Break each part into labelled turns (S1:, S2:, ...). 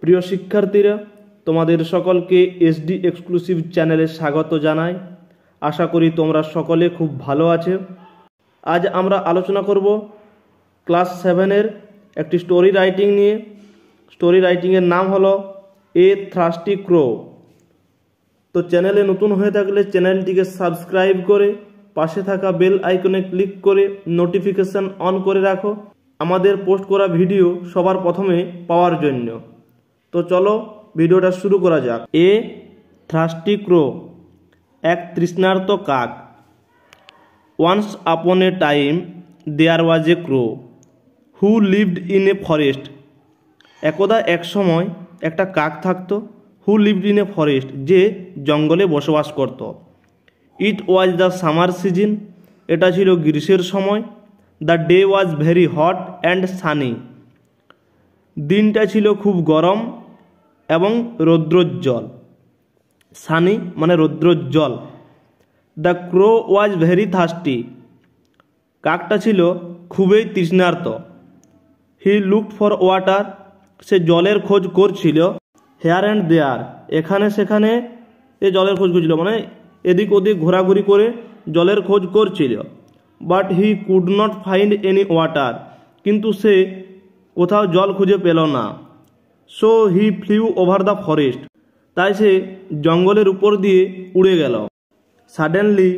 S1: প্রিয় শিক্ষার্থীরা, তোমাদের সকলকে এসডি এক্সক্লুসিভ চ্যানেলে স্বাগত জানাই। আশা করি তোমরা সকলে খুব ভালো আছো। আজ আমরা আলোচনা করব ক্লাস 7-এর একটি স্টোরি রাইটিং নিয়ে। স্টোরি রাইটিংয়ের নাম হলো এ থ্রাস্টি ক্রো। তো চ্যানেলে নতুন হয়ে থাকলে চ্যানেলটিকে সাবস্ক্রাইব করে পাশে থাকা বেল আইকনে ক্লিক করে নোটিফিকেশান অন করে রাখো আমাদের পোস্ট করা ভিডিও সবার প্রথমে পাওয়ার জন্য। তো চলো ভিডিওটা শুরু করা যাক। এ থ্রাস্টি ক্রো, এক তৃষ্ণার্ত কাক। Once upon a time there was a crow who lived in a forest. একদা এক সময় একটা কাক থাকতো, who lived in a forest, যে জঙ্গলে বসবাস করত। It was the summer season, এটা ছিল গ্রীষ্মের সময়। The day was very hot and sunny, দিনটা ছিল খুব গরম এবং রৌদ্রোজ্জ্বল। সানি মানে রৌদ্রোজ্জ্বল। The crow was very thirsty, কাকটা ছিল খুবই তৃষ্ণার্ত। হি লুকড ফর ওয়াটার, সে জলের খোঁজ করছিল। হেয়ার অ্যান্ড দেয়ার, এখানে সেখানে এ জলের খোঁজ করছিল, মানে এদিক ওদিক ঘোরাঘুরি করে জলের খোঁজ করছিল। But he could not find any water, কিন্তু সে কোথাও জল খুঁজে পেল না। So he flew over the forest, তাই সে জঙ্গলের উপর দিয়ে উড়ে গেল। Suddenly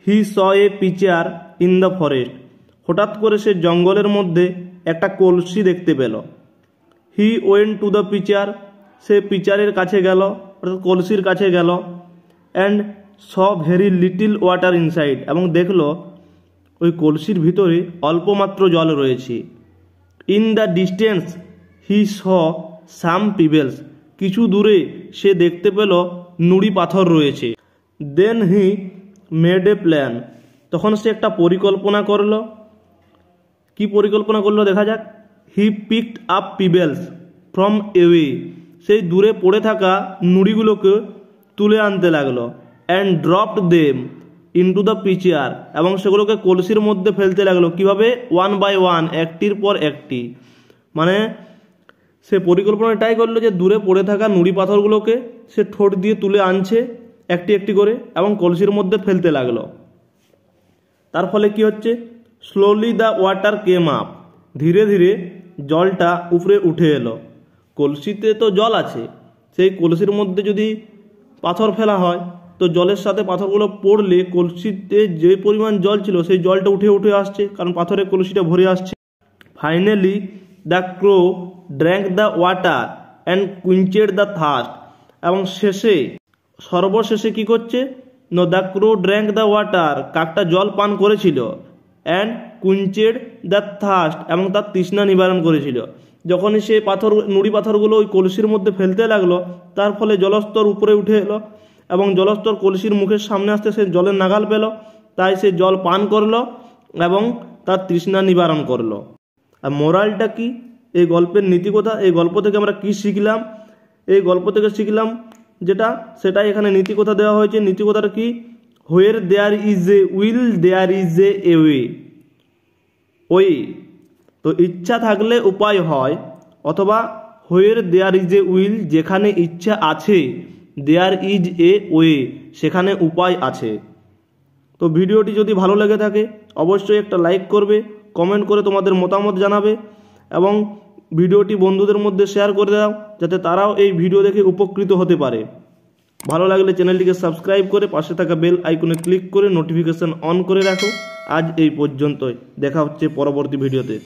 S1: he saw a pitcher in the forest, হঠাৎ করে সে জঙ্গলের মধ্যে একটা কলসি দেখতে পেল। He went to the pitcher, সে পিচারের কাছে গেল, অর্থাৎ কলসির কাছে গেল। And saw very little water inside, এবং দেখল ওই কলসির ভিতরে অল্পমাত্র জল রয়েছে। ইন দ্য ডিস্টেন্স হি স সাম পিবেলস, কিছু দূরে সে দেখতে পেল নুড়ি পাথর রয়েছে। দেন হি মেড এ প্ল্যান, তখন সে একটা পরিকল্পনা করলো। কি পরিকল্পনা করলো দেখা যাক। He picked up pebbles from away, সেই দূরে পড়ে থাকা নুড়িগুলোকে তুলে আনতে লাগলো। And dropped them into the pitcher, এবং সেগুলোকে কলসির মধ্যে ফেলতে লাগলো। কিভাবে? ওয়ান বাই ওয়ান, একটির পর একটি। মানে সে পরিকল্পনা এটাই করলো যে দূরে পড়ে থাকা নুড়ি পাথরগুলোকে সে ঠোঁট দিয়ে তুলে আনছে একটি একটি করে, এবং কলসির মধ্যে ফেলতে লাগলো। তার ফলে কি হচ্ছে? Slowly the water came up, ধীরে ধীরে জলটা উপরে উঠে এলো। কলসিতে তো জল আছে, সেই কলসির মধ্যে যদি পাথর ফেলা হয় তো জলের সাথে পাথরগুলো পড়লে কলসিতে যে পরিমাণ জল ছিল সেই জলটা উঠে উঠে আসছে, কারণ পাথরের কলসিটা ভরে আসছে। Finally the crow drank the water and quenched the thirst, এবং সর্বশেষে কি করছে? No the crow drank the water, কাকটা জল পান করেছিল। অ্যান্ড কুইঞ্চেড দ্য থার্স্ট, এবং তার তৃষ্ণা নিবারণ করেছিল। যখনই সে নুড়ি পাথরগুলো ওই কলসির মধ্যে ফেলতে লাগলো, তার ফলে জলস্তর উপরে উঠে এলো, এবং জলস্তর কলসির মুখের সামনে আসতে সে জলের নাগাল পেল। তাই সে জল পান করলো এবং তার তৃষ্ণা নিবারণ করলো। আর মোরালটা কি এই গল্পের নীতিকথা? এই গল্প থেকে আমরা কি শিখলাম? এই গল্প থেকে শিখলাম সেটাই এখানে নীতিকথা দেওয়া হয়েছে। নীতিকথাটা কি? Where there is a will there is a way. তো ইচ্ছা থাকলে উপায় হয়, অথবা হোয়ার দেয়ার ইজ এ উইল, যেখানে ইচ্ছা আছে, দেয়ার ইজ এ ওয়ে, সেখানে উপায় আছে। তো ভিডিওটি যদি ভালো লেগে থাকে অবশ্যই একটা লাইক করবে, কমেন্ট করে তোমাদের মতামত জানাবে, এবং ভিডিওটি বন্ধুদের মধ্যে শেয়ার করে দাও যাতে তারাও এই ভিডিও দেখে উপকৃত হতে পারে। ভালো লাগলে চ্যানেলটিকে সাবস্ক্রাইব করে পাশে থাকা বেল আইকনে ক্লিক করে নোটিফিকেশান অন করে রাখো। আজ এই পর্যন্তই, দেখা হচ্ছে পরবর্তী ভিডিওতে।